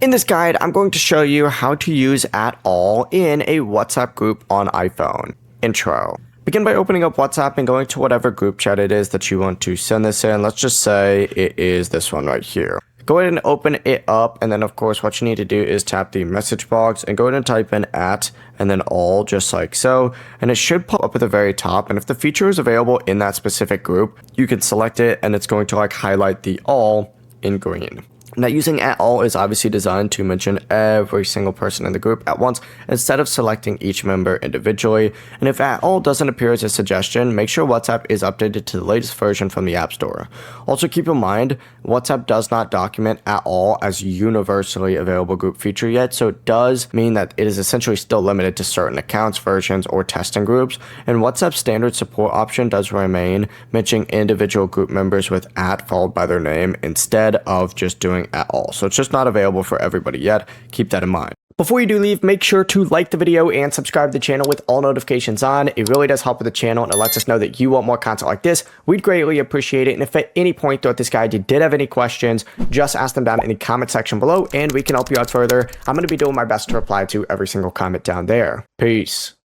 In this guide, I'm going to show you how to use @all in a WhatsApp group on iPhone. Intro. Begin by opening up WhatsApp and going to whatever group chat it is that you want to send this in. Let's just say it is this one right here. Go ahead and open it up, and then of course what you need to do is tap the message box and go ahead and type in @ and then all, just like so, and it should pop up at the very top. And if the feature is available in that specific group, you can select it and it's going to highlight the all in green. Now, using @all is obviously designed to mention every single person in the group at once instead of selecting each member individually. And if @all doesn't appear as a suggestion, make sure WhatsApp is updated to the latest version from the App Store. Also, keep in mind, WhatsApp does not document @all as universally available group feature yet, so it does mean that it is essentially still limited to certain accounts, versions, or testing groups. And WhatsApp's standard support option does remain mentioning individual group members with @ followed by their name instead of just doing @all. So it's just not available for everybody yet. Keep that in mind. Before you do leave, make sure to like the video and subscribe to the channel with all notifications on. It really does help with the channel and it lets us know that you want more content like this. We'd greatly appreciate it. And if at any point throughout this guide you did have any questions, just ask them down in the comment section below and we can help you out further. I'm going to be doing my best to reply to every single comment down there. Peace.